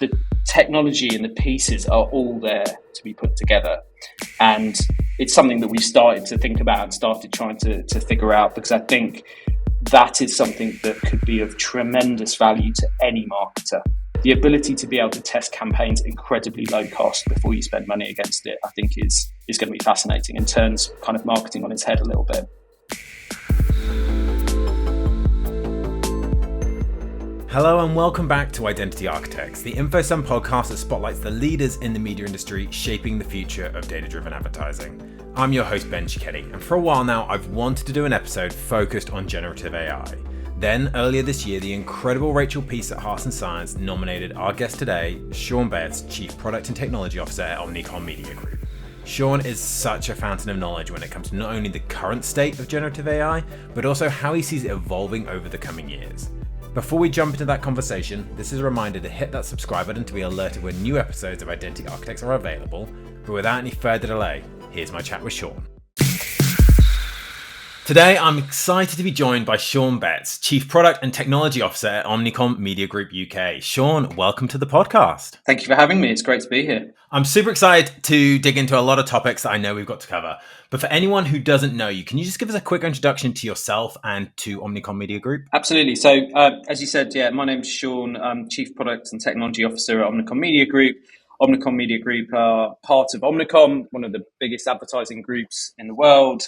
the technology and the pieces are all there to be put together. And it's something that we started to think about and started trying to figure out, because I think that is something that could be of tremendous value to any marketer. The ability to be able to test campaigns incredibly low cost before you spend money against it, I think is going to be fascinating and turns kind of marketing on its head a little bit. Hello and welcome back to Identity Architects, the InfoSum podcast that spotlights the leaders in the media industry shaping the future of data-driven advertising. I'm your host, Ben Cicchetti, and for a while now, I've wanted to do an episode focused on generative AI. Then, earlier this year, the incredible Rachel Peace at Hearts and Science nominated our guest today, Sean Betts, Chief Product and Technology Officer at Omnicom Media Group. Sean is such a fountain of knowledge when it comes to not only the current state of generative AI, but also how he sees it evolving over the coming years. Before we jump into that conversation, this is a reminder to hit that subscribe button to be alerted when new episodes of Identity Architects are available. But without any further delay, here's my chat with Sean. Today, I'm excited to be joined by Sean Betts, Chief Product and Technology Officer at Omnicom Media Group UK. Sean, welcome to the podcast. Thank you for having me. It's great to be here. I'm super excited to dig into a lot of topics that I know we've got to cover. But for anyone who doesn't know you, can you just give us a quick introduction to yourself and to Omnicom Media Group? Absolutely. So, as you said, my name's Sean. I'm Chief Product and Technology Officer at Omnicom Media Group. Omnicom Media Group are part of Omnicom, one of the biggest advertising groups in the world.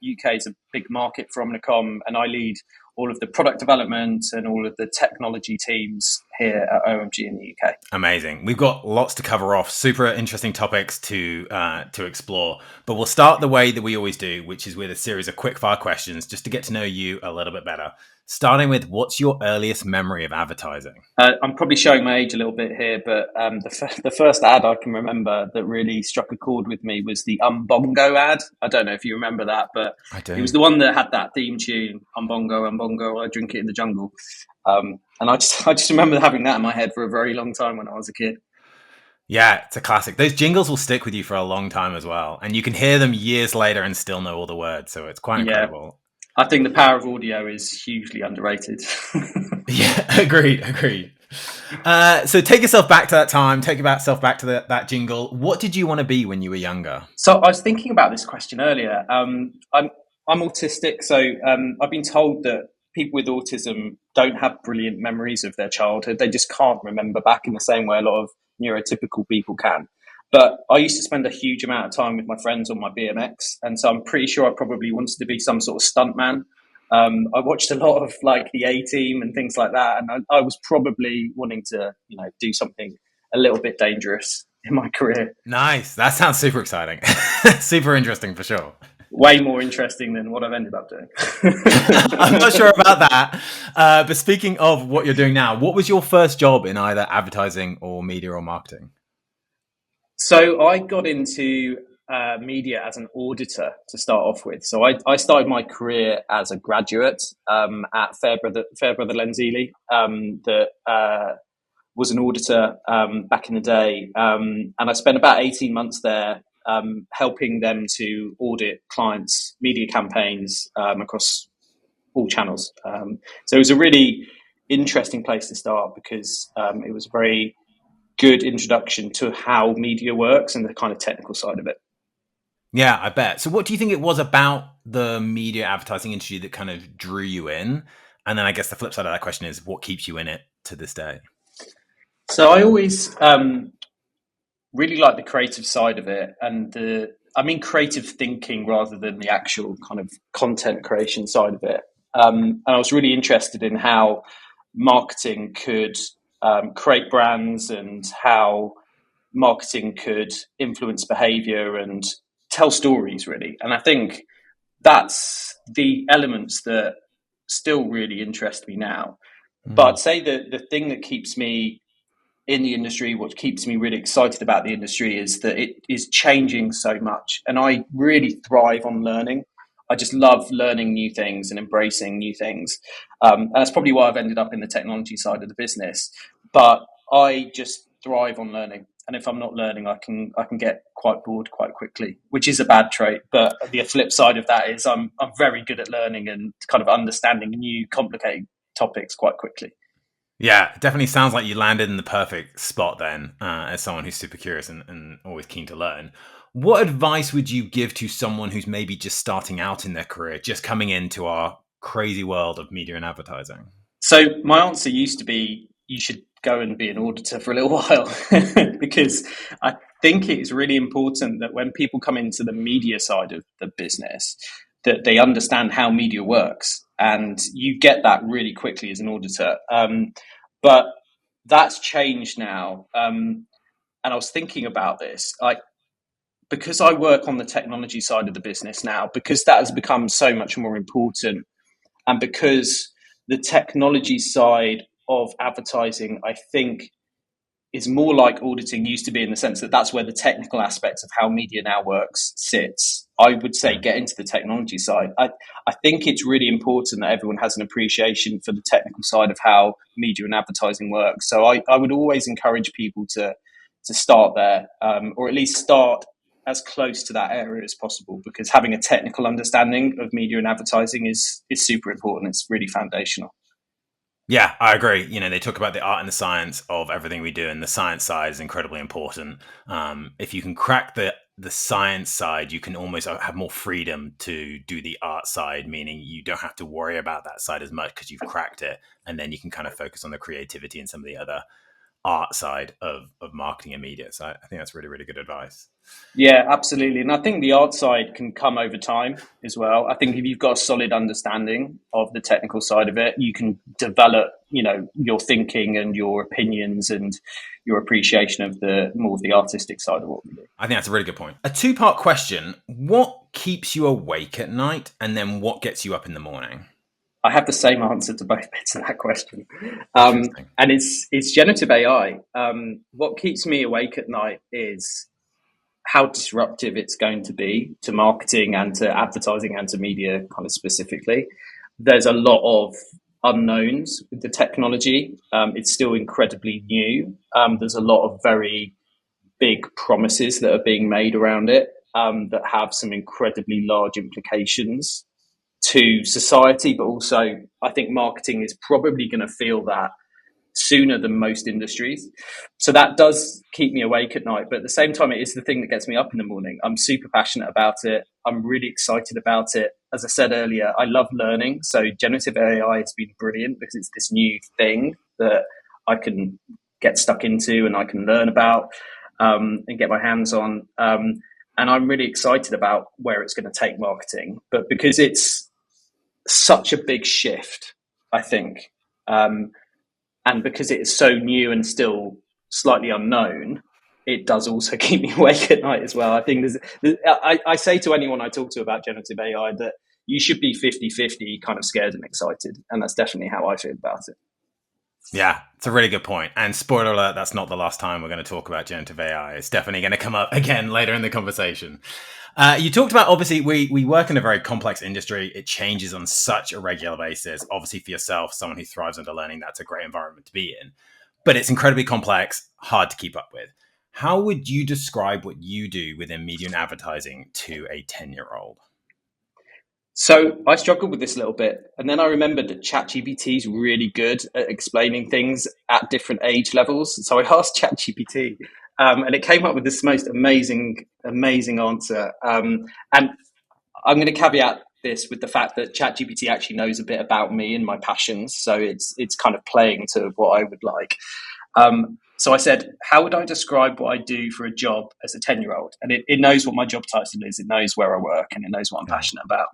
UK is a big market for Omnicom, and I lead all of the product development and all of the technology teams here at OMG in the UK. Amazing. We've got lots to cover off, super interesting topics to explore. But we'll start the way that we always do, which is with a series of quick-fire questions just to get to know you a little bit better. Starting with, what's your earliest memory of advertising? I'm probably showing my age a little bit here, but the first ad I can remember that really struck a chord with me was the Umbongo ad. I don't know if you remember that, but it was the one that had that theme tune, Umbongo, Umbongo, I drink it in the jungle. And I just remember having that in my head for a very long time when I was a kid. Yeah, it's a classic. Those jingles will stick with you for a long time as well. And you can hear them years later and still know all the words. So it's quite incredible. I think the power of audio is hugely underrated. Yeah, agreed. So take yourself back to that time, take yourself back to that jingle. What did you want to be when you were younger? So I was thinking about this question earlier. I'm autistic, so I've been told that people with autism don't have brilliant memories of their childhood. They just can't remember back in the same way a lot of neurotypical people can. But I used to spend a huge amount of time with my friends on my BMX. And so I'm pretty sure I probably wanted to be some sort of stuntman. I watched a lot of like the A-Team and things like that. And I was probably wanting to, do something a little bit dangerous in my career. Nice. That sounds super exciting. Super interesting for sure. Way more interesting than what I've ended up doing. I'm not sure about that. But speaking of what you're doing now, what was your first job in either advertising or media or marketing? So I got into media as an auditor to start off with. So I started my career as a graduate at Fairbrother Lensely, that was an auditor back in the day. And I spent about 18 months there helping them to audit clients' media campaigns across all channels. So it was a really interesting place to start because it was very good introduction to how media works and the kind of technical side of it. Yeah, I bet. So what do you think it was about the media advertising industry that kind of drew you in? And then I guess the flip side of that question is, what keeps you in it to this day? So I always really like the creative side of it, and creative thinking rather than the actual kind of content creation side of it. And I was really interested in how marketing could create brands and how marketing could influence behavior and tell stories, really. And I think that's the elements that still really interest me now. But I'd say that the thing that keeps me in the industry, what keeps me really excited about the industry, is that it is changing so much. And I really thrive on learning. I just love learning new things and embracing new things. And that's probably why I've ended up in the technology side of the business. But I just thrive on learning. And if I'm not learning, I can get quite bored quite quickly, which is a bad trait. But the flip side of that is I'm very good at learning and kind of understanding new complicated topics quite quickly. Yeah, it definitely sounds like you landed in the perfect spot then, as someone who's super curious and always keen to learn. What advice would you give to someone who's maybe just starting out in their career, just coming into our crazy world of media and advertising? So my answer used to be you should go and be an auditor for a little while because I think it is really important that when people come into the media side of the business, that they understand how media works, and you get that really quickly as an auditor. But that's changed now, and I was thinking about this, like because I work on the technology side of the business now, because that has become so much more important, and because the technology side of advertising, I think, is more like auditing used to be in the sense that that's where the technical aspects of how media now works sits. I would say Mm. get into the technology side. I think it's really important that everyone has an appreciation for the technical side of how media and advertising works. So I would always encourage people to start there, or at least start as close to that area as possible, because having a technical understanding of media and advertising is super important. It's really foundational. Yeah, I agree. You know, they talk about the art and the science of everything we do, and the science side is incredibly important. If you can crack the science side, you can almost have more freedom to do the art side, meaning you don't have to worry about that side as much because you've cracked it, and then you can kind of focus on the creativity and some of the other art side of marketing and media. So I think that's really, really good advice. Yeah, absolutely. And I think the art side can come over time as well. I think if you've got a solid understanding of the technical side of it, you can develop, your thinking and your opinions and your appreciation of the more of the artistic side of what we do. I think that's a really good point. A two-part question: what keeps you awake at night, and then what gets you up in the morning? I have the same answer to both bits of that question. Interesting. And it's generative AI. What keeps me awake at night is how disruptive it's going to be to marketing and to advertising and to media kind of specifically. There's a lot of unknowns with the technology. It's still incredibly new. There's a lot of very big promises that are being made around it, that have some incredibly large implications to society, but also I think marketing is probably going to feel that sooner than most industries. So that does keep me awake at night. But at the same time, it is the thing that gets me up in the morning. I'm super passionate about it. I'm really excited about it. As I said earlier, I love learning. So generative AI has been brilliant because it's this new thing that I can get stuck into and I can learn about, and get my hands on. And I'm really excited about where it's going to take marketing. But because it's such a big shift, I think, and because it is so new and still slightly unknown, it does also keep me awake at night as well. I think I say to anyone I talk to about generative AI that you should be 50-50 kind of scared and excited. And that's definitely how I feel about it. Yeah, it's a really good point. And spoiler alert, that's not the last time we're going to talk about generative AI. It's definitely going to come up again later in the conversation. You talked about, obviously, we work in a very complex industry. It changes on such a regular basis. Obviously, for yourself, someone who thrives under learning, that's a great environment to be in. But it's incredibly complex, hard to keep up with. How would you describe what you do within media and advertising to a 10-year-old? So I struggled with this a little bit, and then I remembered that ChatGPT is really good at explaining things at different age levels. So I asked ChatGPT, and it came up with this most amazing answer. And I'm going to caveat this with the fact that ChatGPT actually knows a bit about me and my passions, so it's kind of playing to what I would like. So I said, how would I describe what I do for a job as a 10-year-old? And it knows what my job title is, it knows where I work, and it knows what I'm Mm. passionate about.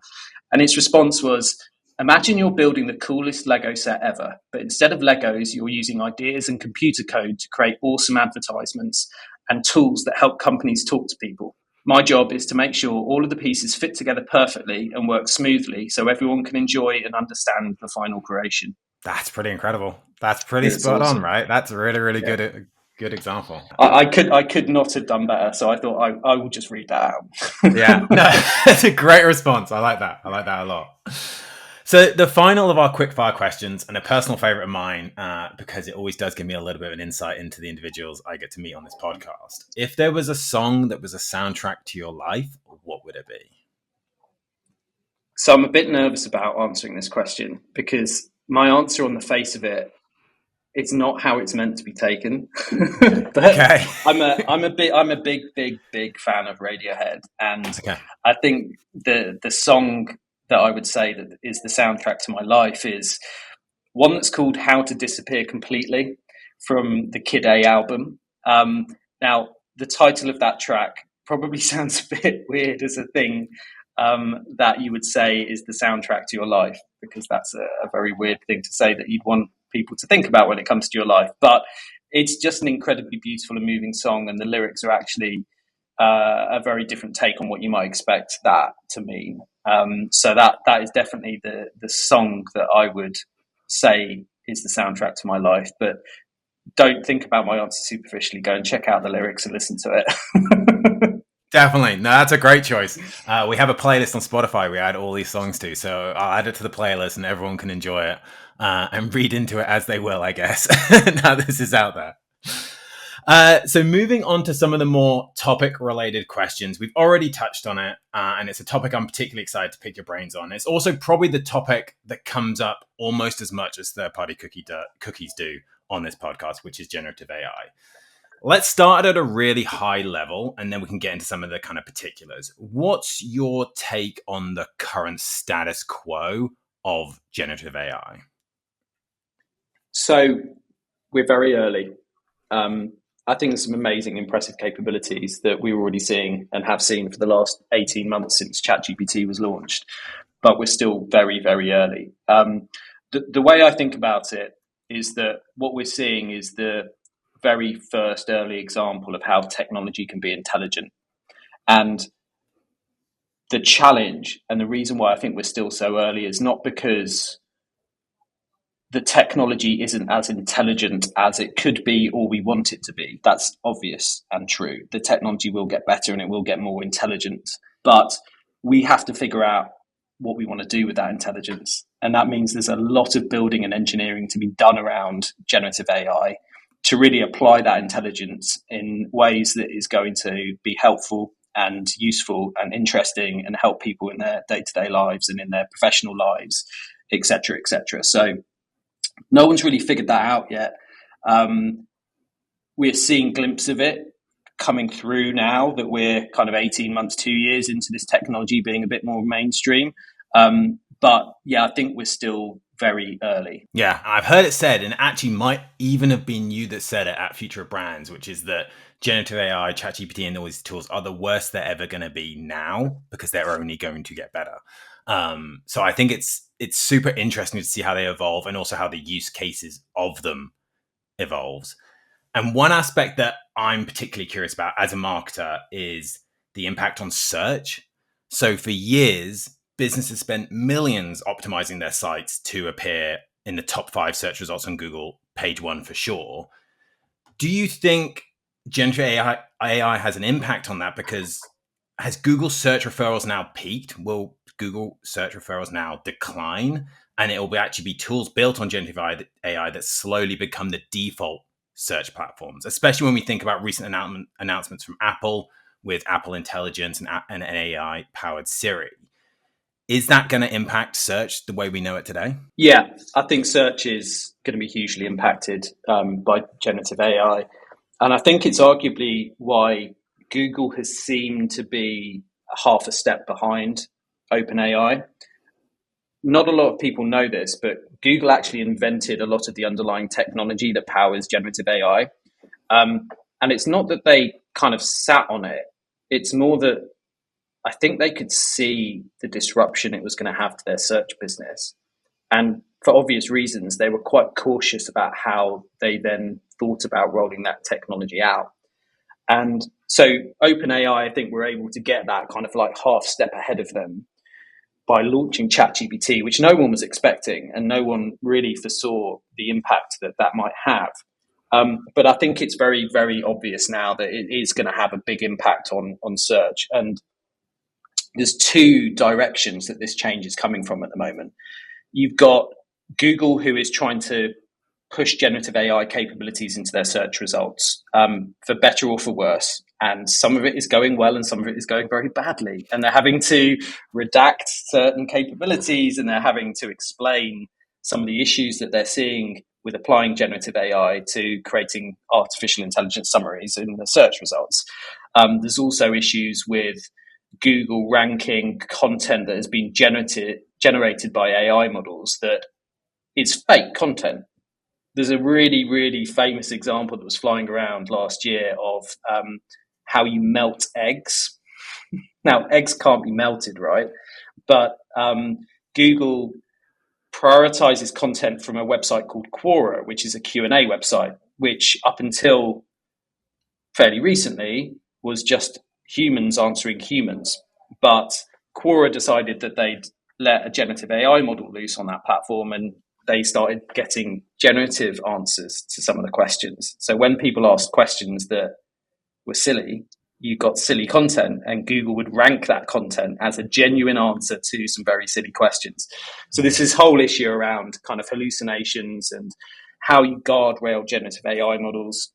And its response was, imagine you're building the coolest Lego set ever, but instead of Legos, you're using ideas and computer code to create awesome advertisements and tools that help companies talk to people. My job is to make sure all of the pieces fit together perfectly and work smoothly so everyone can enjoy and understand the final creation. That's pretty incredible. That's pretty It's spot on, awesome. right? That's a really, really Yeah. good example. I could not have done better, so I thought I will just read that Yeah, out. no, that's a great response. I like that. I like that a lot. So the final of our quick fire questions, and a personal favorite of mine, because it always does give me a little bit of an insight into the individuals I get to meet on this podcast. If there was a song that was a soundtrack to your life, what would it be? So I'm a bit nervous about answering this question because my answer on the face of it it's not how it's meant to be taken. But Okay. I'm a big fan of Radiohead, and Okay. I think the song that I would say that is the soundtrack to my life is one that's called "How to Disappear Completely" from the Kid A album. Now, the title of that track probably sounds a bit weird as a thing that you would say is the soundtrack to your life, because that's a very weird thing to say that you'd want people to think about when it comes to your life. But it's just an incredibly beautiful and moving song, and the lyrics are actually a very different take on what you might expect that to mean. So that is definitely the song that I would say is the soundtrack to my life. But don't think about my answer superficially. Go and check out the lyrics and listen to it. Definitely. No, that's a great choice. We have a playlist on Spotify we add all these songs to, so I'll add it to the playlist and everyone can enjoy it and read into it as they will, I guess. Now this is out there. So moving on to some of the more topic-related questions. We've already touched on it, and it's a topic I'm particularly excited to pick your brains on. It's also probably the topic that comes up almost as much as third-party cookies do on this podcast, which is generative AI. Let's start at a really high level, and then we can get into some of the kind of particulars. What's your take on the current status quo of generative AI? So we're very early. I think there's some amazing, impressive capabilities that we're already seeing and have seen for the last 18 months since ChatGPT was launched, but we're still very, very early. The way I think about it is that what we're seeing is the very first early example of how technology can be intelligent. And the challenge and the reason why I think we're still so early is not because the technology isn't as intelligent as it could be or we want it to be. That's obvious and true. The technology will get better and it will get more intelligent, but we have to figure out what we want to do with that intelligence. And that means there's a lot of building and engineering to be done around generative AI to really apply that intelligence in ways that is going to be helpful and useful and interesting and help people in their day-to-day lives and in their professional lives, etc., etc. So no one's really figured that out yet. We're seeing glimpses of it coming through now that we're kind of 18 months, 2 years into this technology being a bit more mainstream. But yeah, I think we're still very early. Yeah, I've heard it said, and it actually might even have been you that said it at Future of Brands, which is that generative AI, ChatGPT, and all these tools are the worst they're ever going to be now because they're only going to get better. So I think it's super interesting to see how they evolve and also how the use cases of them evolves. And one aspect that I'm particularly curious about as a marketer is the impact on search. So for years, businesses spent millions optimizing their sites to appear in the top 5 search results on Google, page 1 for sure. Do you think generative AI has an impact on that? Because has Google search referrals now peaked? Will Google search referrals now decline? And it will actually be tools built on generative AI that slowly become the default search platforms, especially when we think about recent announcements from Apple with Apple Intelligence and an AI-powered Siri. Is that going to impact search the way we know it today? Yeah, I think search is going to be hugely impacted by generative AI. And I think it's arguably why Google has seemed to be half a step behind OpenAI. Not a lot of people know this, but Google actually invented a lot of the underlying technology that powers generative AI. And it's not that they kind of sat on it. It's more that I think they could see the disruption it was going to have to their search business. And for obvious reasons, they were quite cautious about how they then thought about rolling that technology out. And so OpenAI, I think, were able to get that kind of like half step ahead of them by launching ChatGPT, which no one was expecting and no one really foresaw the impact that that might have. But I think it's very, very obvious now that it is going to have a big impact on search. And there's 2 directions that this change is coming from at the moment. You've got Google, who is trying to push generative AI capabilities into their search results, for better or for worse. And some of it is going well and some of it is going very badly. And they're having to redact certain capabilities and they're having to explain some of the issues that they're seeing with applying generative AI to creating artificial intelligence summaries in the search results. There's also issues with Google ranking content that has been generated by AI models that is fake content. There's a really, really famous example that was flying around last year of how you melt eggs. Now, eggs can't be melted, right? But Google prioritizes content from a website called Quora, which is a Q&A website, which up until fairly recently was just humans answering humans. But Quora decided that they'd let a generative AI model loose on that platform, and they started getting generative answers to some of the questions. So when people asked questions that were silly, you got silly content, and Google would rank that content as a genuine answer to some very silly questions. So this is whole issue around kind of hallucinations and how you guardrail generative AI models,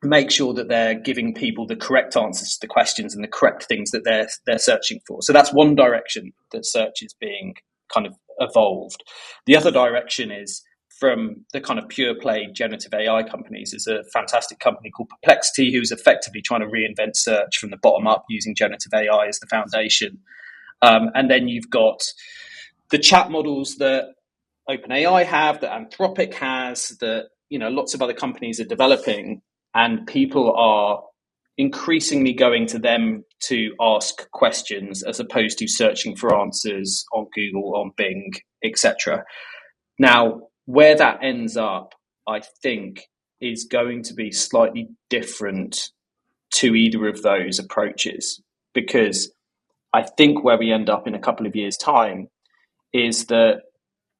make sure that they're giving people the correct answers to the questions and the correct things that they're searching for. So that's one direction that search is being kind of evolved. The other direction is from the kind of pure play generative AI companies. There's a fantastic company called Perplexity who's effectively trying to reinvent search from the bottom up using generative AI as the foundation. And then you've got the chat models that OpenAI have, that Anthropic has, that lots of other companies are developing, and people are increasingly going to them to ask questions as opposed to searching for answers on Google, on Bing, etc. Now, where that ends up, I think, is going to be slightly different to either of those approaches, because I think where we end up in a couple of years' time is that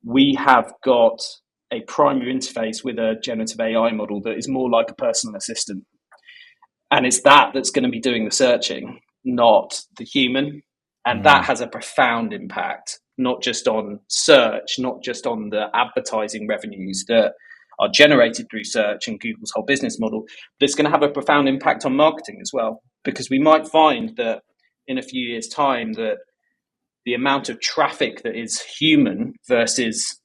we have got a primary interface with a generative AI model that is more like a personal assistant. And it's that's going to be doing the searching, not the human. And that has a profound impact, not just on search, not just on the advertising revenues that are generated through search and Google's whole business model, but it's going to have a profound impact on marketing as well. Because we might find that in a few years' time that the amount of traffic that is human versus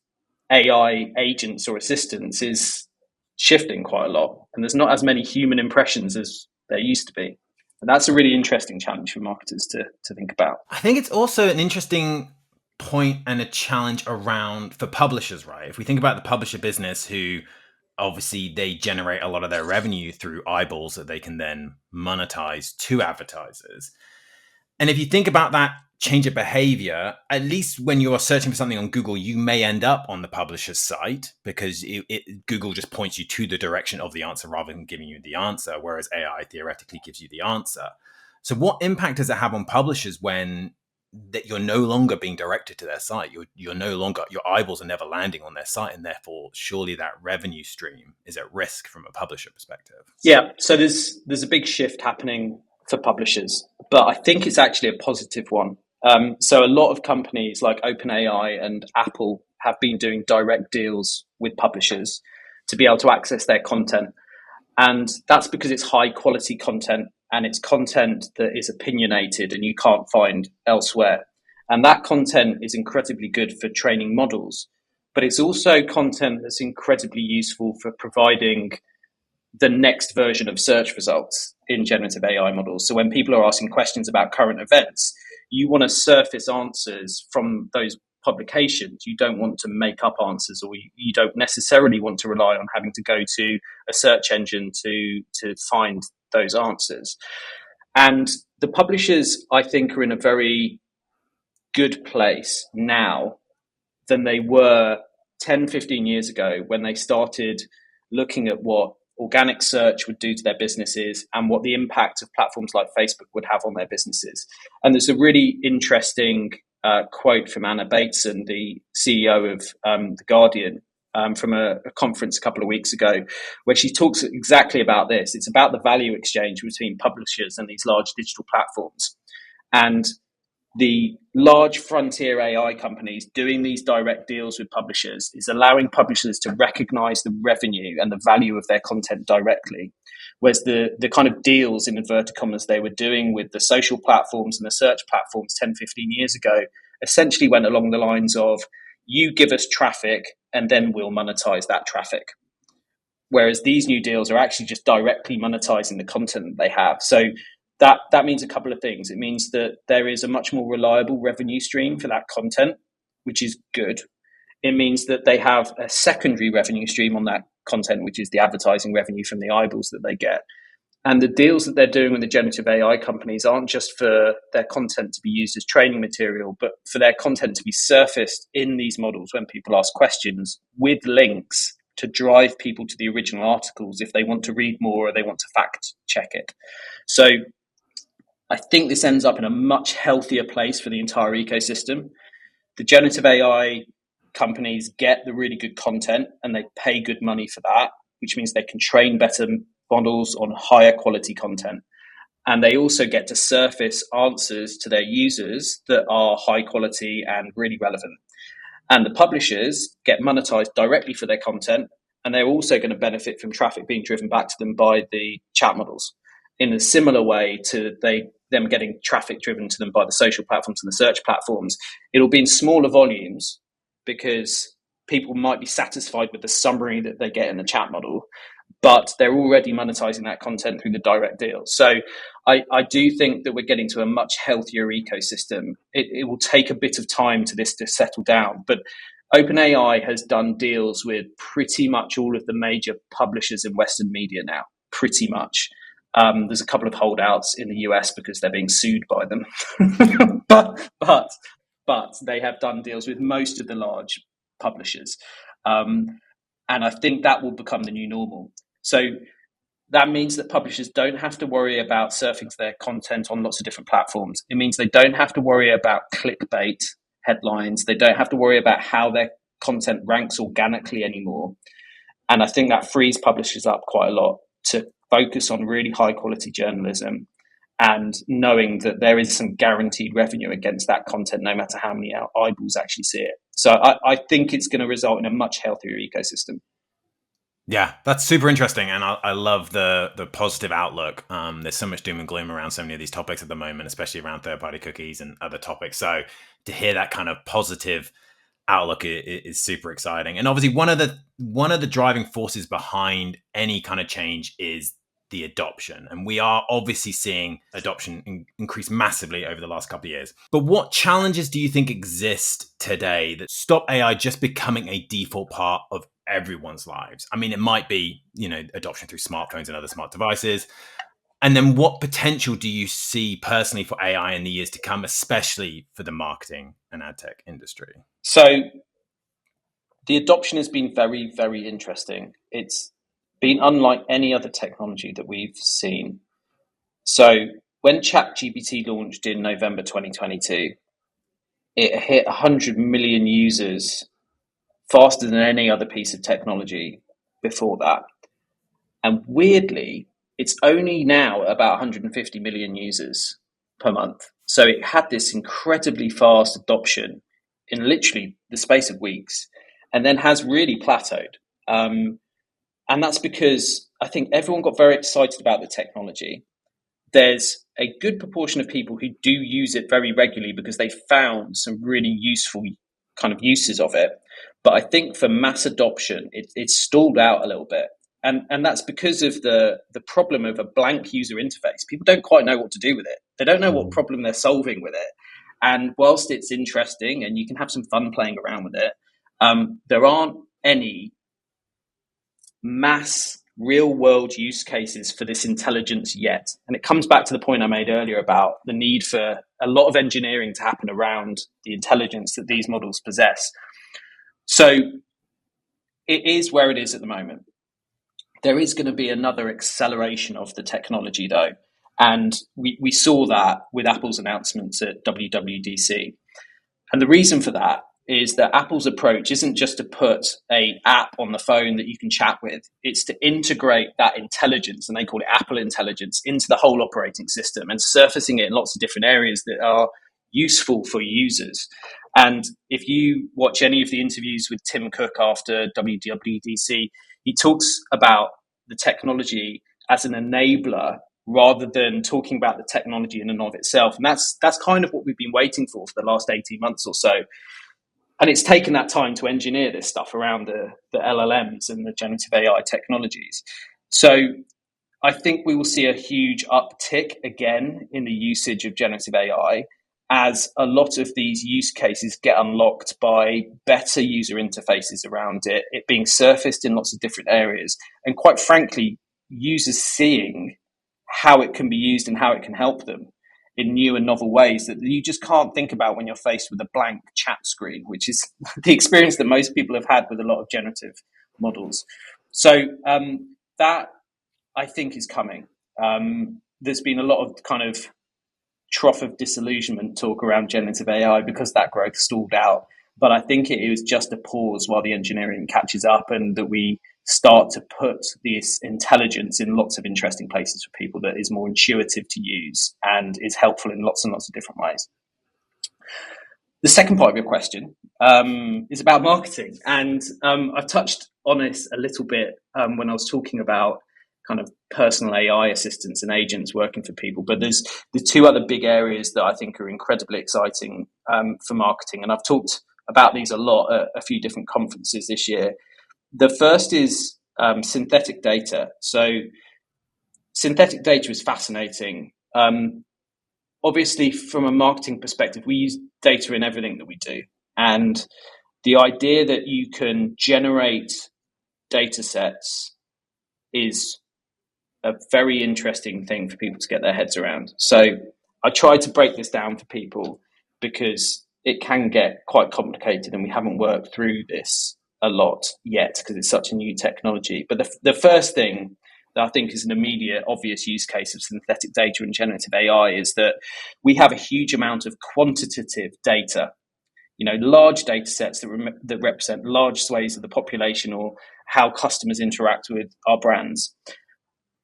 AI agents or assistants is shifting quite a lot. And there's not as many human impressions as there used to be. And that's a really interesting challenge for marketers to think about. I think it's also an interesting point and a challenge around for publishers, right? If we think about the publisher business, who obviously they generate a lot of their revenue through eyeballs that they can then monetize to advertisers. And if you think about that change of behavior, at least when you are searching for something on Google, you may end up on the publisher's site because Google just points you to the direction of the answer rather than giving you the answer, whereas AI theoretically gives you the answer. So what impact does it have on publishers when that you're no longer being directed to their site? You're no longer, your eyeballs are never landing on their site, and therefore surely that revenue stream is at risk from a publisher perspective. Yeah, so there's a big shift happening for publishers, but I think it's actually a positive one. So a lot of companies like OpenAI and Apple have been doing direct deals with publishers to be able to access their content. And that's because it's high quality content, and it's content that is opinionated and you can't find elsewhere. And that content is incredibly good for training models, but it's also content that's incredibly useful for providing the next version of search results in generative AI models. So when people are asking questions about current events, you want to surface answers from those publications. You don't want to make up answers, or you don't necessarily want to rely on having to go to a search engine to find those answers. And the publishers, I think, are in a very good place now than they were 10, 15 years ago when they started looking at what organic search would do to their businesses and what the impact of platforms like Facebook would have on their businesses. And there's a really interesting quote from Anna Bateson, the CEO of The Guardian, from a conference a couple of weeks ago, where she talks exactly about this. It's about the value exchange between publishers and these large digital platforms. And the large frontier AI companies doing these direct deals with publishers is allowing publishers to recognize the revenue and the value of their content directly. Whereas the kind of deals, in inverted commas, they were doing with the social platforms and the search platforms 10, 15 years ago essentially went along the lines of, you give us traffic and then we'll monetize that traffic. Whereas these new deals are actually just directly monetizing the content that they have. So that means a couple of things. It means that there is a much more reliable revenue stream for that content, which is good. It means that they have a secondary revenue stream on that content, which is the advertising revenue from the eyeballs that they get. And the deals that they're doing with the generative AI companies aren't just for their content to be used as training material, but for their content to be surfaced in these models when people ask questions with links to drive people to the original articles if they want to read more or they want to fact check it. So I think this ends up in a much healthier place for the entire ecosystem. The generative AI companies get the really good content and they pay good money for that, which means they can train better models on higher quality content. And they also get to surface answers to their users that are high quality and really relevant. And the publishers get monetized directly for their content. And they're also going to benefit from traffic being driven back to them by the chat models in a similar way to them getting traffic driven to them by the social platforms and the search platforms. It'll be in smaller volumes because people might be satisfied with the summary that they get in the chat model, but they're already monetizing that content through the direct deals. So I do think that we're getting to a much healthier ecosystem. It will take a bit of time to this to settle down, but OpenAI has done deals with pretty much all of the major publishers in Western media now, pretty much. There's a couple of holdouts in the US because they're being sued by them, but they have done deals with most of the large publishers. And I think that will become the new normal. So that means that publishers don't have to worry about surfing to their content on lots of different platforms. It means they don't have to worry about clickbait headlines. They don't have to worry about how their content ranks organically anymore. And I think that frees publishers up quite a lot to focus on really high quality journalism and knowing that there is some guaranteed revenue against that content, no matter how many eyeballs actually see it. So I think it's going to result in a much healthier ecosystem. Yeah, that's super interesting, and I love the positive outlook. There's so much doom and gloom around so many of these topics at the moment, especially around third-party cookies and other topics. So to hear that kind of positive outlook is super exciting. And obviously, one of the driving forces behind any kind of change is the adoption, and we are obviously seeing adoption increase massively over the last couple of years. But what challenges do you think exist today that stop AI just becoming a default part of everyone's lives? I mean, it might be, adoption through smartphones and other smart devices. And then what potential do you see personally for AI in the years to come, especially for the marketing and ad tech industry? So the adoption has been very, very interesting. It's been unlike any other technology that we've seen. So when ChatGPT launched in November 2022, it hit 100 million users faster than any other piece of technology before that. And weirdly, it's only now about 150 million users per month. So it had this incredibly fast adoption in literally the space of weeks, and then has really plateaued. And that's because I think everyone got very excited about the technology. There's a good proportion of people who do use it very regularly because they found some really useful kind of uses of it. But I think for mass adoption, it's stalled out a little bit. And that's because of the problem of a blank user interface. People don't quite know what to do with it. They don't know what problem they're solving with it. And whilst it's interesting and you can have some fun playing around with it, there aren't any mass real world use cases for this intelligence yet. And it comes back to the point I made earlier about the need for a lot of engineering to happen around the intelligence that these models possess. So it is where it is at the moment. There is going to be another acceleration of the technology though. And we saw that with Apple's announcements at WWDC. And the reason for that is that Apple's approach isn't just to put an app on the phone that you can chat with. It's to integrate that intelligence, and they call it Apple Intelligence, into the whole operating system and surfacing it in lots of different areas that are useful for users. And if you watch any of the interviews with Tim Cook after WWDC, he talks about the technology as an enabler rather than talking about the technology in and of itself. And that's kind of what we've been waiting for the last 18 months or so. And it's taken that time to engineer this stuff around the LLMs and the generative AI technologies. So I think we will see a huge uptick again in the usage of generative AI as a lot of these use cases get unlocked by better user interfaces around it being surfaced in lots of different areas, and quite frankly, users seeing how it can be used and how it can help them in new and novel ways that you just can't think about when you're faced with a blank chat screen, which is the experience that most people have had with a lot of generative models. So that, I think, is coming. There's been a lot of kind of trough of disillusionment talk around generative AI because that growth stalled out. But I think it was just a pause while the engineering catches up, and that we start to put this intelligence in lots of interesting places for people that is more intuitive to use and is helpful in lots and lots of different ways. The second part of your question is about marketing. And I've touched on this a little bit when I was talking about kind of personal AI assistants and agents working for people. But there's the two other big areas that I think are incredibly exciting for marketing. And I've talked about these a lot at a few different conferences this year. The first is synthetic data. So synthetic data is fascinating. Obviously, from a marketing perspective, we use data in everything that we do. And the idea that you can generate data sets is a very interesting thing for people to get their heads around. So I try to break this down for people because it can get quite complicated, and we haven't worked through this a lot yet because it's such a new technology. But the first thing that I think is an immediate, obvious use case of synthetic data and generative AI is that we have a huge amount of quantitative data, large data sets that represent large swathes of the population or how customers interact with our brands.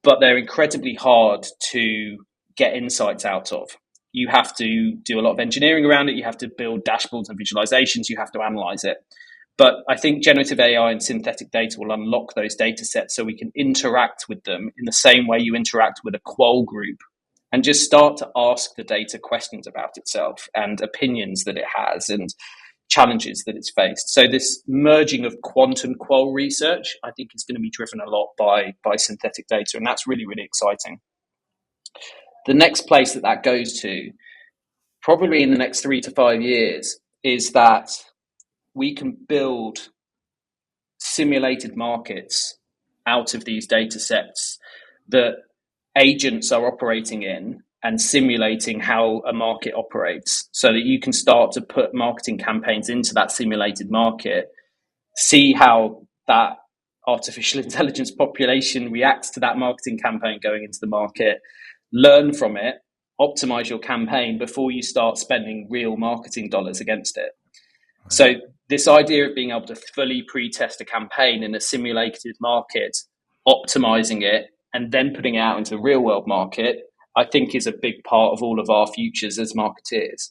But they're incredibly hard to get insights out of. You have to do a lot of engineering around it. You have to build dashboards and visualizations. You have to analyze it. But I think generative AI and synthetic data will unlock those data sets so we can interact with them in the same way you interact with a qual group, and just start to ask the data questions about itself and opinions that it has and challenges that it's faced. So this merging of quant and qual research, I think, is going to be driven a lot by synthetic data, and that's really, really exciting. The next place that goes to, probably in the next 3 to 5 years, is that we can build simulated markets out of these data sets that agents are operating in and simulating how a market operates, so that you can start to put marketing campaigns into that simulated market, see how that artificial intelligence population reacts to that marketing campaign going into the market, learn from it, optimize your campaign before you start spending real marketing dollars against it. Right. So this idea of being able to fully pre-test a campaign in a simulated market, optimizing it, and then putting it out into the real world market, I think is a big part of all of our futures as marketeers.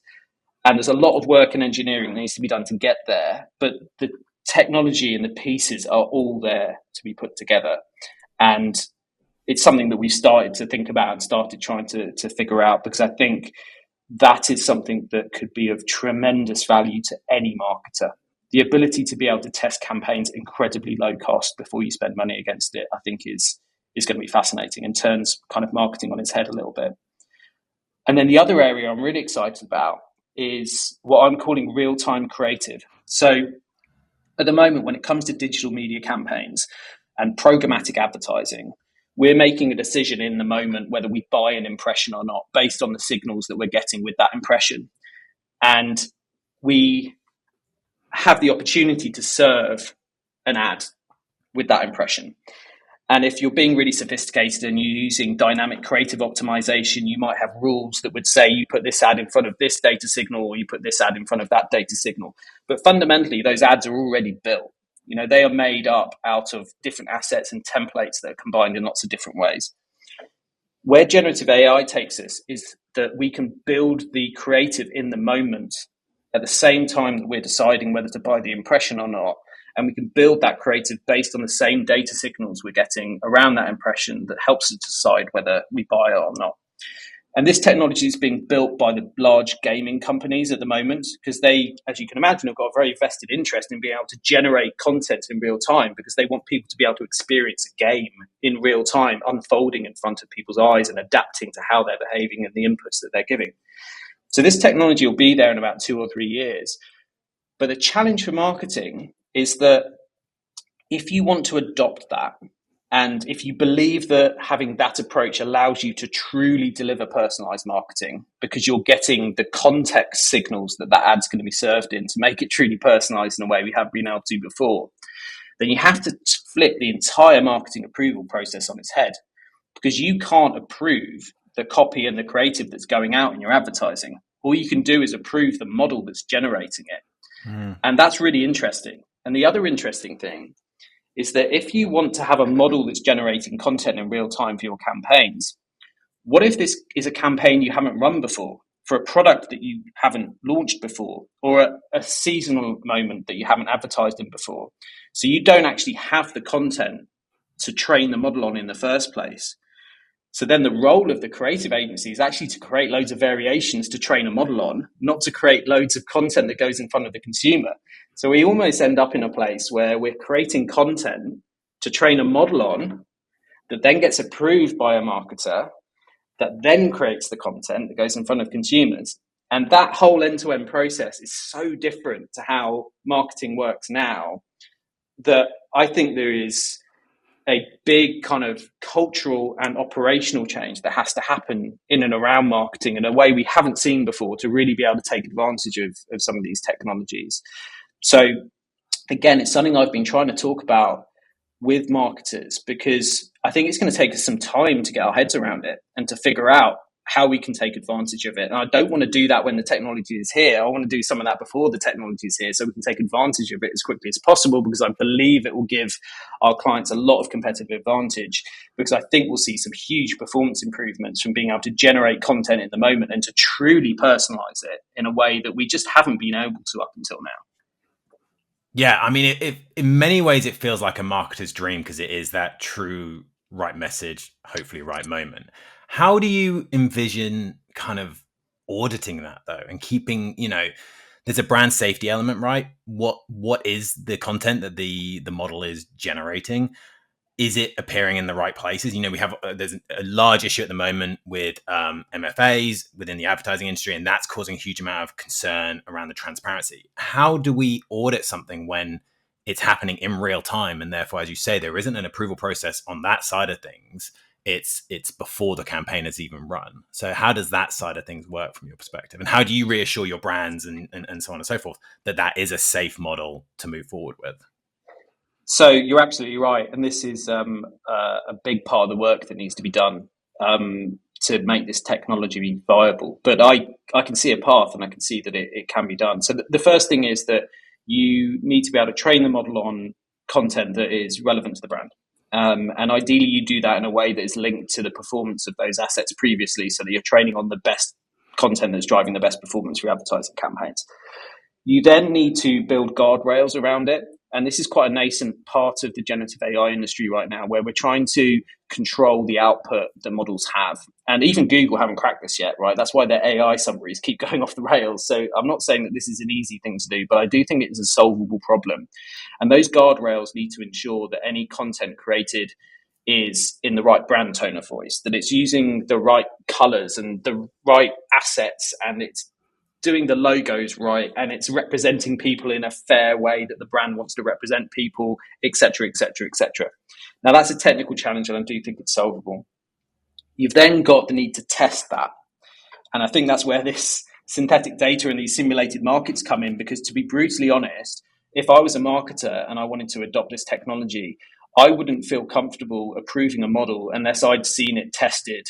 And there's a lot of work and engineering that needs to be done to get there, but the technology and the pieces are all there to be put together. And it's something that we started to think about and started trying to figure out, because I think that is something that could be of tremendous value to any marketer. The ability to be able to test campaigns incredibly low cost before you spend money against it, I think is going to be fascinating and turns kind of marketing on its head a little bit. And then the other area I'm really excited about is what I'm calling real-time creative. So at the moment, when it comes to digital media campaigns and programmatic advertising, we're making a decision in the moment whether we buy an impression or not based on the signals that we're getting with that impression. And we have the opportunity to serve an ad with that impression. And if you're being really sophisticated and you're using dynamic creative optimization, you might have rules that would say you put this ad in front of this data signal or you put this ad in front of that data signal. But fundamentally, those ads are already built. They are made up out of different assets and templates that are combined in lots of different ways. Where generative AI takes us is that we can build the creative in the moment at the same time that we're deciding whether to buy the impression or not. And we can build that creative based on the same data signals we're getting around that impression that helps us decide whether we buy it or not. And this technology is being built by the large gaming companies at the moment because they, as you can imagine, have got a very vested interest in being able to generate content in real time because they want people to be able to experience a game in real time, unfolding in front of people's eyes and adapting to how they're behaving and the inputs that they're giving. So this technology will be there in about 2 or 3 years. But the challenge for marketing is that if you want to adopt that, and if you believe that having that approach allows you to truly deliver personalized marketing because you're getting the context signals that that ad's going to be served in to make it truly personalized in a way we haven't been able to before, then you have to flip the entire marketing approval process on its head because you can't approve the copy and the creative that's going out in your advertising. All you can do is approve the model that's generating it. And that's really interesting. And the other interesting thing is that if you want to have a model that's generating content in real time for your campaigns, what if this is a campaign you haven't run before for a product that you haven't launched before or a seasonal moment that you haven't advertised in before? So you don't actually have the content to train the model on in the first place. So then the role of the creative agency is actually to create loads of variations to train a model on, not to create loads of content that goes in front of the consumer. So we almost end up in a place where we're creating content to train a model on that then gets approved by a marketer that then creates the content that goes in front of consumers. And that whole end-to-end process is so different to how marketing works now that I think there is a big kind of cultural and operational change that has to happen in and around marketing in a way we haven't seen before to really be able to take advantage of some of these technologies. So again, it's something I've been trying to talk about with marketers because I think it's going to take us some time to get our heads around it and to figure out how we can take advantage of it. And I don't want to do that when the technology is here. I want to do some of that before the technology is here so we can take advantage of it as quickly as possible because I believe it will give our clients a lot of competitive advantage because I think we'll see some huge performance improvements from being able to generate content in the moment and to truly personalize it in a way that we just haven't been able to up until now. Yeah, I mean, it in many ways, it feels like a marketer's dream because it is that true right message, hopefully right moment. How do you envision kind of auditing that though, and keeping, there's a brand safety element, right? What is the content that the model is generating? Is it appearing in the right places? We have there's a large issue at the moment with MFAs within the advertising industry, and that's causing a huge amount of concern around the transparency. How do we audit something when it's happening in real time, and therefore, as you say, there isn't an approval process on that side of things? It's before the campaign has even run. So how does that side of things work from your perspective, and how do you reassure your brands and so on and so forth that that is a safe model to move forward with? So you're absolutely right, and this is a big part of the work that needs to be done to make this technology viable. But I can see a path, and I can see that it can be done. So the first thing is that you need to be able to train the model on content that is relevant to the brand, and ideally you do that in a way that is linked to the performance of those assets previously, so that you're training on the best content that's driving the best performance for advertising campaigns. You then need to build guardrails around it. And this is quite a nascent part of the generative AI industry right now, where we're trying to control the output that models have. And even Google haven't cracked this yet, right? That's why their AI summaries keep going off the rails. So I'm not saying that this is an easy thing to do, but I do think it is a solvable problem. And those guardrails need to ensure that any content created is in the right brand tone of voice, that it's using the right colors and the right assets, and it's doing the logos right, and it's representing people in a fair way that the brand wants to represent people, etc., etc., etc. Now, that's a technical challenge, and I do think it's solvable. You've then got the need to test that. And I think that's where this synthetic data and these simulated markets come in, because to be brutally honest, if I was a marketer and I wanted to adopt this technology, I wouldn't feel comfortable approving a model unless I'd seen it tested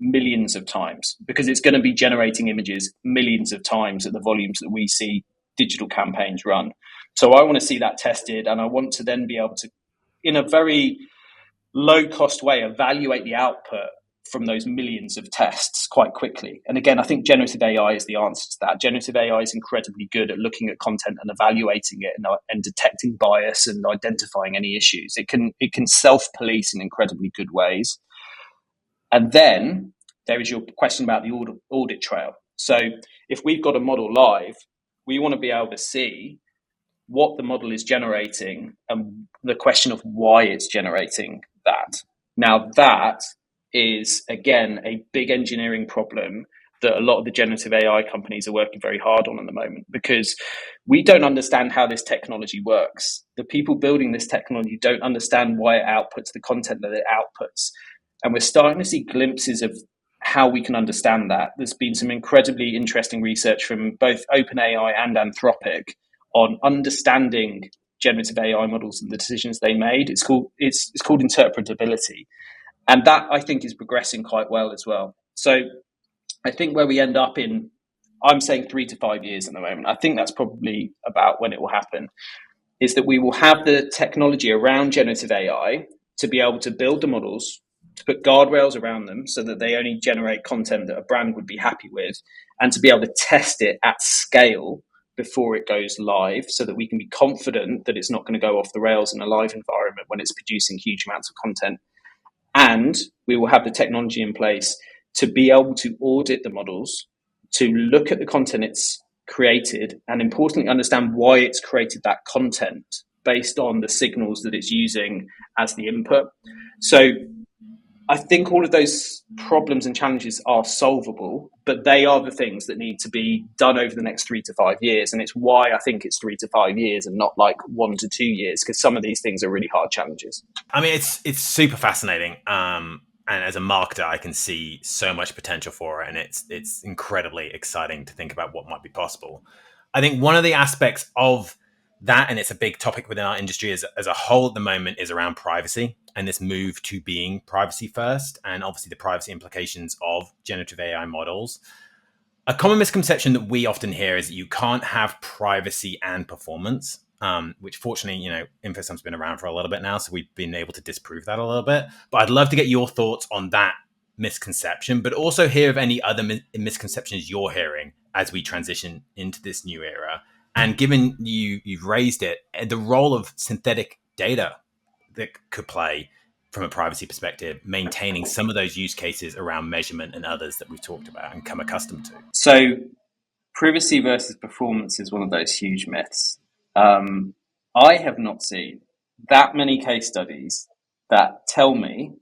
millions of times, because it's going to be generating images millions of times at the volumes that we see digital campaigns run. So I want to see that tested, and I want to then be able to, in a very low cost way, evaluate the output from those millions of tests quite quickly. And again, I think generative AI is the answer to that. Generative AI is incredibly good at looking at content and evaluating it and detecting bias and identifying any issues. It can self-police in incredibly good ways. And then there is your question about the audit trail. So if we've got a model live, we want to be able to see what the model is generating and the question of why it's generating that. Now, that is, again, a big engineering problem that a lot of the generative AI companies are working very hard on at the moment, because we don't understand how this technology works. The people building this technology don't understand why it outputs the content that it outputs. And we're starting to see glimpses of how we can understand that. There's been some incredibly interesting research from both OpenAI and Anthropic on understanding generative AI models and the decisions they made. It's called interpretability, and that, I think, is progressing quite well as well. So I think where we end up in, I'm saying 3 to 5 years at the moment, I think that's probably about when it will happen, is that we will have the technology around generative AI to be able to build the models, to put guardrails around them so that they only generate content that a brand would be happy with, and to be able to test it at scale before it goes live, so that we can be confident that it's not going to go off the rails in a live environment when it's producing huge amounts of content. And we will have the technology in place to be able to audit the models, to look at the content it's created, and importantly, understand why it's created that content based on the signals that it's using as the input. So I think all of those problems and challenges are solvable, but they are the things that need to be done over the next 3 to 5 years. And it's why I think it's 3 to 5 years and not like 1 to 2 years, because some of these things are really hard challenges. I mean, it's super fascinating. And as a marketer, I can see so much potential for it, and it's incredibly exciting to think about what might be possible. I think one of the aspects of that, and it's a big topic within our industry as a whole at the moment, is around privacy and this move to being privacy first, and obviously the privacy implications of generative AI models. A common misconception that we often hear is that you can't have privacy and performance, which fortunately, InfoSum's been around for a little bit now, so we've been able to disprove that a little bit. But I'd love to get your thoughts on that misconception, but also hear of any other misconceptions you're hearing as we transition into this new era. And given you've raised it, the role of synthetic data that could play from a privacy perspective, maintaining some of those use cases around measurement and others that we've talked about and come accustomed to. So privacy versus performance is one of those huge myths. I have not seen that many case studies that tell me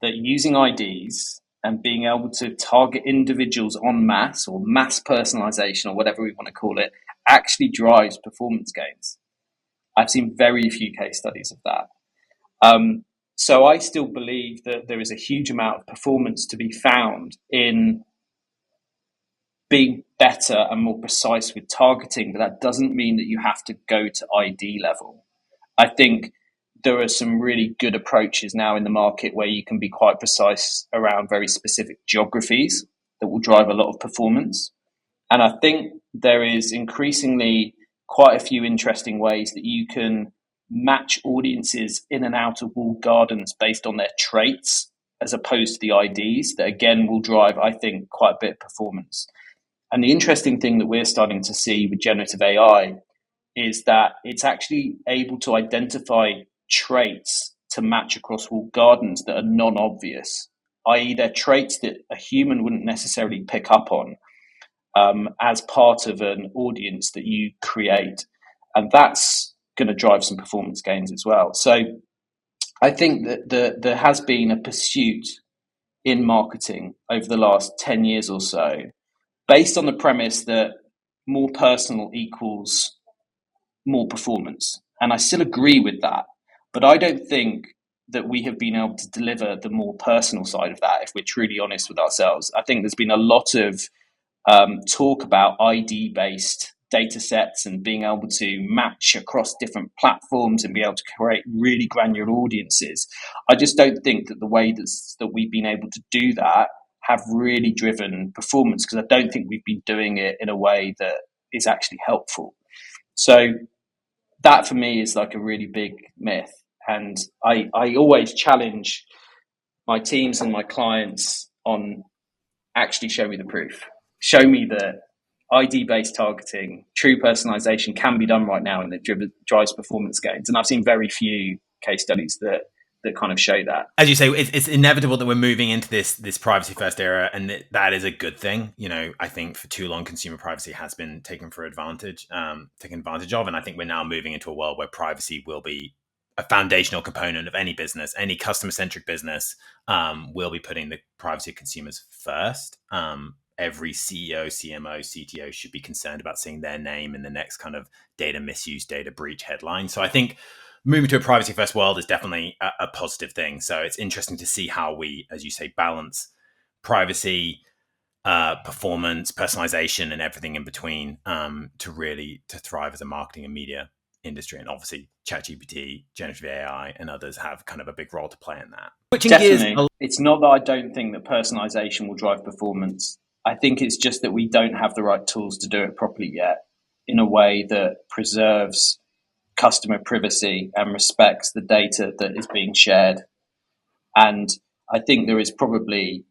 that using IDs and being able to target individuals en masse, or mass personalization, or whatever we want to call it, actually drives performance gains. I've seen very few case studies of that. So I still believe that there is a huge amount of performance to be found in being better and more precise with targeting, but that doesn't mean that you have to go to ID level. I think there are some really good approaches now in the market where you can be quite precise around very specific geographies that will drive a lot of performance. And I think there is increasingly quite a few interesting ways that you can match audiences in and out of walled gardens based on their traits, as opposed to the IDs, that again will drive, I think, quite a bit of performance. And the interesting thing that we're starting to see with generative AI is that it's actually able to identify traits to match across walled gardens that are non-obvious, i.e. they're traits that a human wouldn't necessarily pick up on as part of an audience that you create. And that's going to drive some performance gains as well. So I think that there has been a pursuit in marketing over the last 10 years or so, based on the premise that more personal equals more performance. And I still agree with that. But I don't think that we have been able to deliver the more personal side of that, if we're truly honest with ourselves. I think there's been a lot of talk about ID-based data sets and being able to match across different platforms and be able to create really granular audiences. I just don't think that the way that we've been able to do that have really driven performance, because I don't think we've been doing it in a way that is actually helpful. So that for me is like a really big myth. And I always challenge my teams and my clients on actually show me the proof. Show me that ID-based targeting, true personalization can be done right now, and it drives performance gains. And I've seen very few case studies that that kind of show that. As you say, it's inevitable that we're moving into this privacy first era, and that is a good thing. I think for too long, consumer privacy has been taken advantage of, and I think we're now moving into a world where privacy will be a foundational component of any business. Any customer-centric business will be putting the privacy of consumers first. Every CEO, CMO, CTO should be concerned about seeing their name in the next kind of data misuse, data breach headline. So I think moving to a privacy first world is definitely a positive thing. So it's interesting to see how we, as you say, balance privacy, performance, personalization, and everything in between to thrive as a marketing and media industry. And obviously ChatGPT, Generative AI, and others have kind of a big role to play in that. Switching Definitely. gears, It's not that I don't think that personalization will drive performance. I think it's just that we don't have the right tools to do it properly yet in a way that preserves customer privacy and respects the data that is being shared. And I think there is probably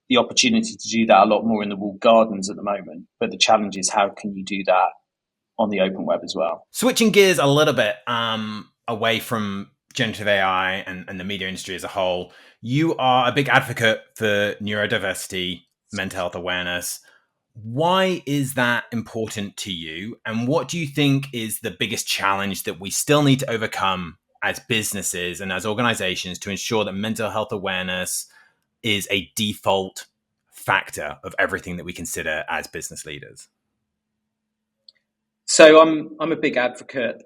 the opportunity to do that a lot more in the walled gardens at the moment. But the challenge is, how can you do that on the open web as well? Switching gears a little bit away from generative AI and the media industry as a whole, you are a big advocate for neurodiversity, mental health awareness. Why is that important to you? And what do you think is the biggest challenge that we still need to overcome as businesses and as organizations to ensure that mental health awareness is a default factor of everything that we consider as business leaders? So I'm a big advocate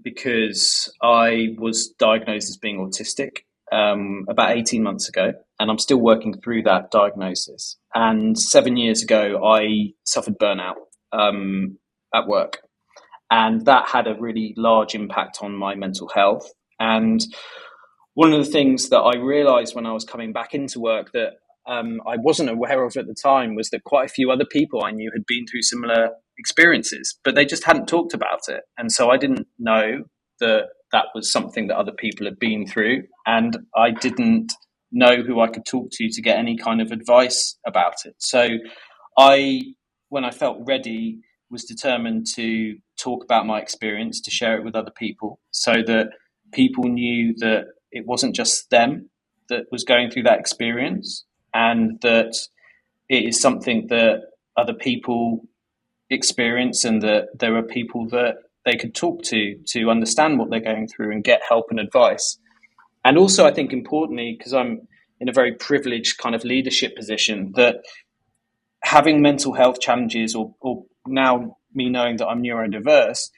because I was diagnosed as being autistic about 18 months ago, and I'm still working through that diagnosis. And 7 years ago, I suffered burnout at work, and that had a really large impact on my mental health. And one of the things that I realized when I was coming back into work that I wasn't aware of at the time was that quite a few other people I knew had been through similar experiences, but they just hadn't talked about it. And so I didn't know that that was something that other people had been through. And I didn't know who I could talk to get any kind of advice about it. So when I felt ready, was determined to talk about my experience, to share it with other people so that people knew that it wasn't just them that was going through that experience, and that it is something that other people experience, and that there are people that they could talk to understand what they're going through and get help and advice. And also, I think importantly, because I'm in a very privileged kind of leadership position, that having mental health challenges, or now me knowing that I'm neurodiverse,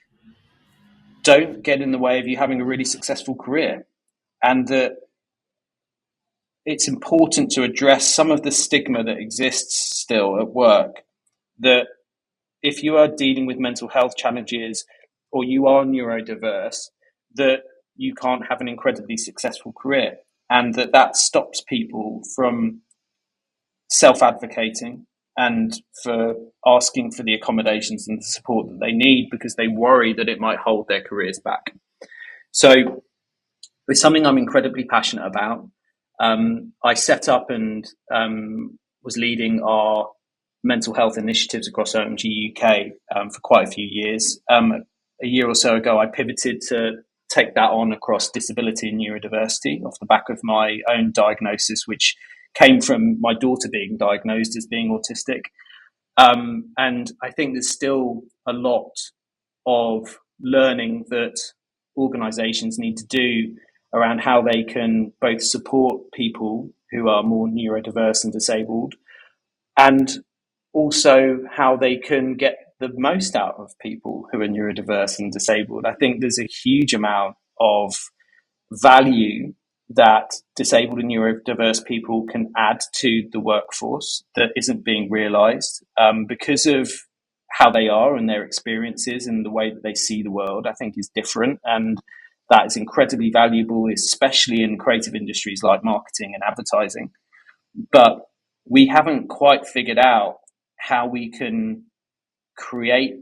don't get in the way of you having a really successful career. And that it's important to address some of the stigma that exists still at work, that if you are dealing with mental health challenges or you are neurodiverse, that you can't have an incredibly successful career, and that stops people from self-advocating and for asking for the accommodations and the support that they need, because they worry that it might hold their careers back. So it's something I'm incredibly passionate about. I set up and was leading our mental health initiatives across OMG UK for quite a few years. A year or so ago, I pivoted to take that on across disability and neurodiversity off the back of my own diagnosis, which came from my daughter being diagnosed as being autistic. And I think there's still a lot of learning that organizations need to do around how they can both support people who are more neurodiverse and disabled, and also how they can get the most out of people who are neurodiverse and disabled. I think there's a huge amount of value that disabled and neurodiverse people can add to the workforce that isn't being realized because of how they are and their experiences and the way that they see the world, I think is different. And that is incredibly valuable, especially in creative industries like marketing and advertising. But we haven't quite figured out how we can create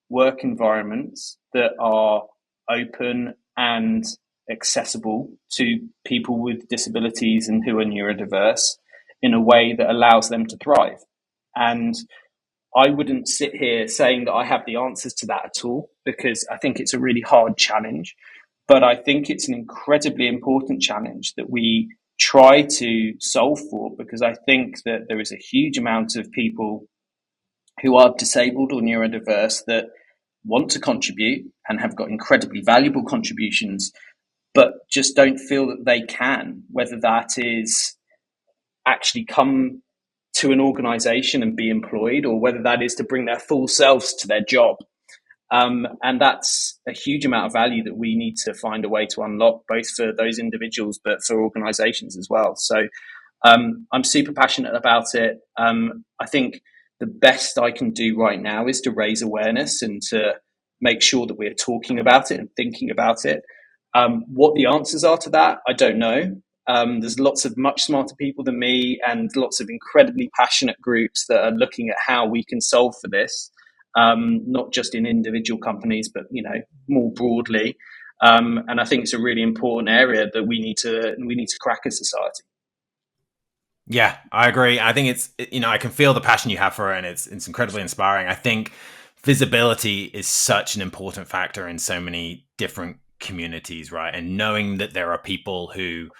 work environments that are open and accessible to people with disabilities and who are neurodiverse in a way that allows them to thrive. And I wouldn't sit here saying that I have the answers to that at all, because I think it's a really hard challenge. But I think it's an incredibly important challenge that we try to solve for, because I think that there is a huge amount of people who are disabled or neurodiverse that want to contribute and have got incredibly valuable contributions, but just don't feel that they can, whether that is actually come to an organization and be employed, or whether that is to bring their full selves to their job. And that's a huge amount of value that we need to find a way to unlock, both for those individuals, but for organizations as well. So I'm super passionate about it. I think the best I can do right now is to raise awareness and to make sure that we're talking about it and thinking about it. What the answers are to that, I don't know. There's lots of much smarter people than me and lots of incredibly passionate groups that are looking at how we can solve for this, not just in individual companies, but more broadly. And I think it's a really important area that we need to crack as society. Yeah, I agree. I think it's, I can feel the passion you have for it, and it's incredibly inspiring. I think visibility is such an important factor in so many different communities, right? And knowing that there are people who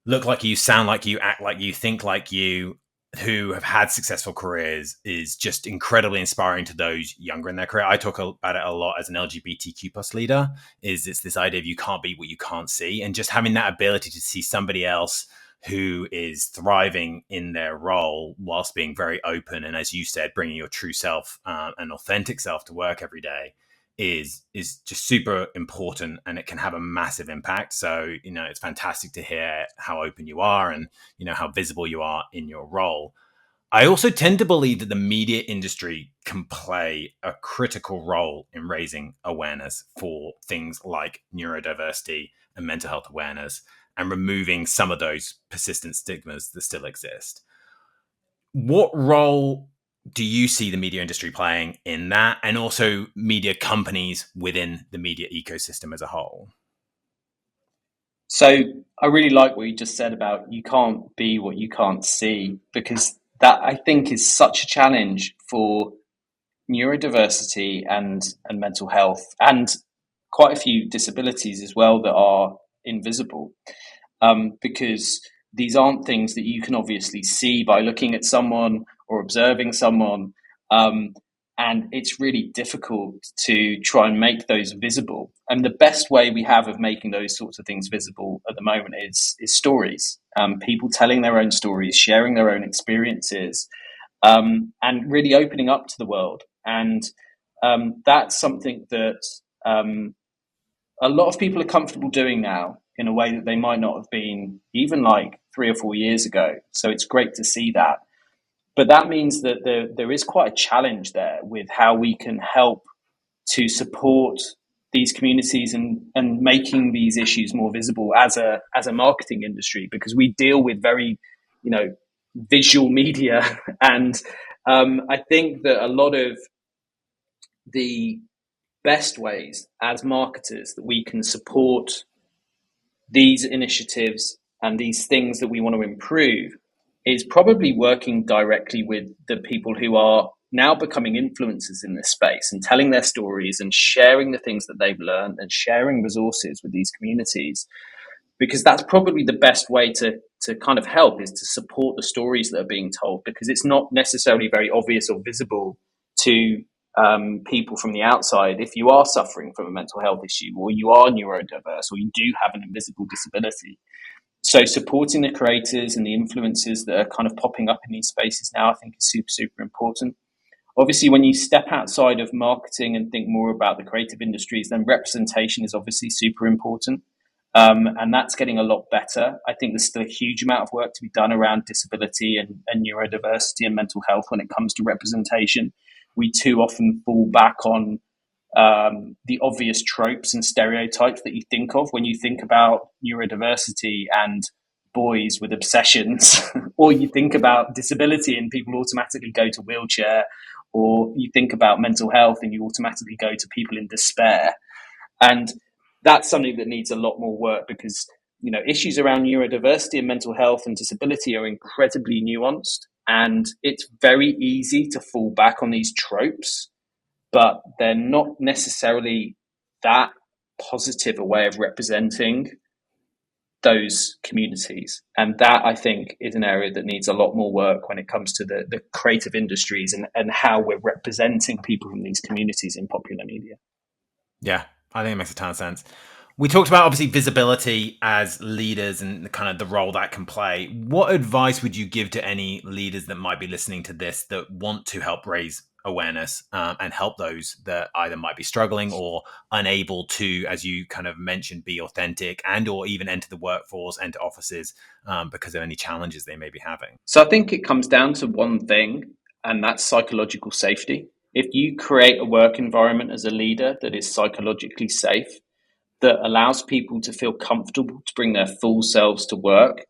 look like you, sound like you, act like you, think like you, who have had successful careers is just incredibly inspiring to those younger in their career. I talk about it a lot as an LGBTQ plus leader. It's this idea of you can't be what you can't see, and just having that ability to see somebody else who is thriving in their role whilst being very open, and as you said, bringing your true self and authentic self to work every day is just super important, and it can have a massive impact. So it's fantastic to hear how open you are, and how visible you are in your role. I also tend to believe that the media industry can play a critical role in raising awareness for things like neurodiversity and mental health awareness, and removing some of those persistent stigmas that still exist. What role do you see the media industry playing in that, and also media companies within the media ecosystem as a whole? So I really like what you just said about you can't be what you can't see, because that, I think, is such a challenge for neurodiversity and mental health, and quite a few disabilities as well that are invisible, because these aren't things that you can obviously see by looking at someone or observing someone. And it's really difficult to try and make those visible. And the best way we have of making those sorts of things visible at the moment is stories. People telling their own stories, sharing their own experiences, and really opening up to the world. And that's something that a lot of people are comfortable doing now in a way that they might not have been even like 3 or 4 years ago. So it's great to see that. But that means that there is quite a challenge there with how we can help to support these communities and making these issues more visible as a marketing industry, because we deal with very, visual media. And I think that a lot of the best ways as marketers that we can support these initiatives and these things that we want to improve is probably working directly with the people who are now becoming influencers in this space and telling their stories and sharing the things that they've learned and sharing resources with these communities, because that's probably the best way to kind of help, is to support the stories that are being told, because it's not necessarily very obvious or visible to people from the outside if you are suffering from a mental health issue, or you are neurodiverse, or you do have an invisible disability. So supporting the creators and the influencers that are kind of popping up in these spaces now, I think, is super, super important. Obviously, when you step outside of marketing and think more about the creative industries, then representation is obviously super important. And that's getting a lot better. I think there's still a huge amount of work to be done around disability and neurodiversity and mental health when it comes to representation. We too often fall back on the obvious tropes and stereotypes that you think of when you think about neurodiversity and boys with obsessions, or you think about disability and people automatically go to wheelchair, or you think about mental health and you automatically go to people in despair. And that's something that needs a lot more work, because issues around neurodiversity and mental health and disability are incredibly nuanced, and it's very easy to fall back on these tropes, but they're not necessarily that positive a way of representing those communities. And that, I think, is an area that needs a lot more work when it comes to the creative industries and how we're representing people from these communities in popular media. Yeah, I think it makes a ton of sense. We talked about obviously visibility as leaders and kind of the role that can play. What advice would you give to any leaders that might be listening to this that want to help raise awareness and help those that either might be struggling or unable to, as you kind of mentioned, be authentic and or even enter the workforce, enter offices because of any challenges they may be having? So I think it comes down to one thing, and that's psychological safety. If you create a work environment as a leader that is psychologically safe, that allows people to feel comfortable to bring their full selves to work,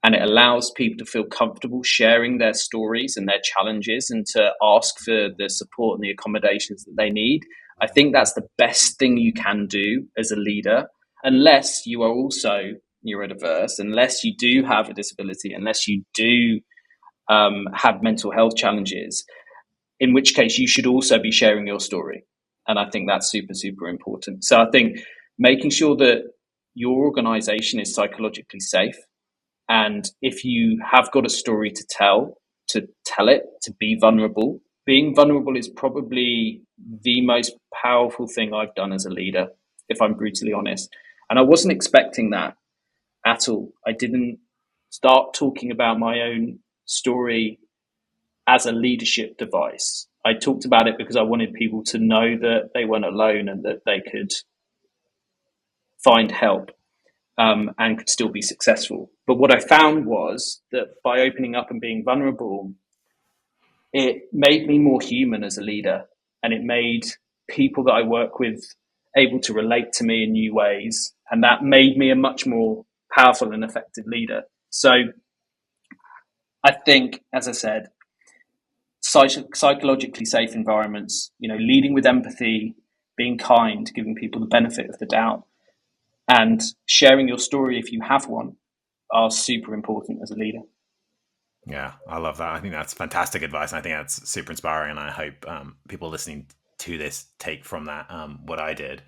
and it allows people to feel comfortable sharing their stories and their challenges and to ask for the support and the accommodations that they need, I think that's the best thing you can do as a leader, unless you are also neurodiverse, unless you do have a disability, unless you do have mental health challenges, in which case you should also be sharing your story. And I think that's super, super important. So I think making sure that your organization is psychologically safe. And if you have got a story to tell it, to be vulnerable. Being vulnerable is probably the most powerful thing I've done as a leader, if I'm brutally honest. And I wasn't expecting that at all. I didn't start talking about my own story as a leadership device. I talked about it because I wanted people to know that they weren't alone and that they could find help and could still be successful. But what I found was that by opening up and being vulnerable, it made me more human as a leader, and it made people that I work with able to relate to me in new ways. And that made me a much more powerful and effective leader. So I think, as I said, psychologically safe environments, leading with empathy, being kind, giving people the benefit of the doubt, and sharing your story if you have one are super important as a leader. Yeah, I love that. I think that's fantastic advice. And I think that's super inspiring. And I hope people listening to this take from that what I did.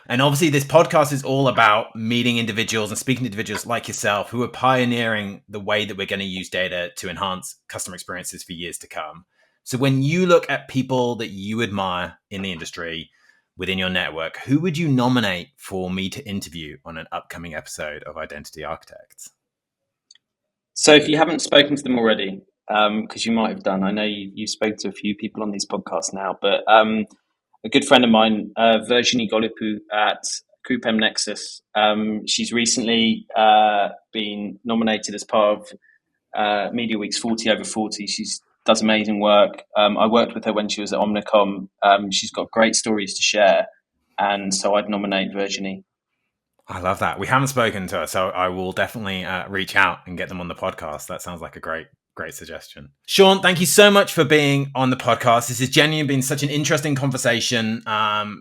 And obviously this podcast is all about meeting individuals and speaking to individuals like yourself who are pioneering the way that we're going to use data to enhance customer experiences for years to come. So when you look at people that you admire in the industry within your network, who would you nominate for me to interview on an upcoming episode of Identity Architects? So if you haven't spoken to them already, because you might have done, I know you've spoken to a few people on these podcasts now, but a good friend of mine, Virginie Golipou at Group M Nexus, she's recently been nominated as part of Media Week's 40 over 40. She does amazing work. I worked with her when she was at Omnicom. She's got great stories to share. And so I'd nominate Virginie. I love that. We haven't spoken to her, so I will definitely reach out and get them on the podcast. That sounds like a great suggestion. Sean, thank you so much for being on the podcast. This has genuinely been such an interesting conversation.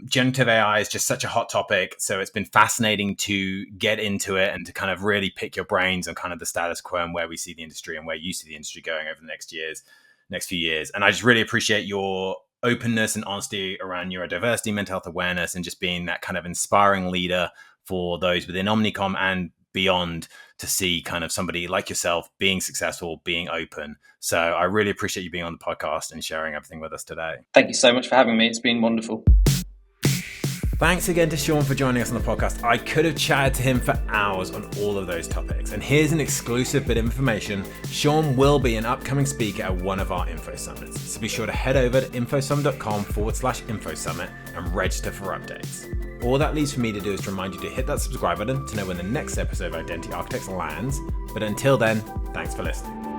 Generative AI is just such a hot topic. So it's been fascinating to get into it and to kind of really pick your brains on kind of the status quo and where we see the industry and where you see the industry going over the next few years. And I just really appreciate your openness and honesty around neurodiversity, mental health awareness, and just being that kind of inspiring leader for those within Omnicom and beyond to see kind of somebody like yourself being successful, being open. So I really appreciate you being on the podcast and sharing everything with us today. Thank you so much for having me. It's been wonderful. Thanks again to Sean for joining us on the podcast. I could have chatted to him for hours on all of those topics. And here's an exclusive bit of information. Sean will be an upcoming speaker at one of our Info Summits. So be sure to head over to infosum.com/InfoSummit and register for updates. All that leaves for me to do is to remind you to hit that subscribe button to know when the next episode of Identity Architects lands. But until then, thanks for listening.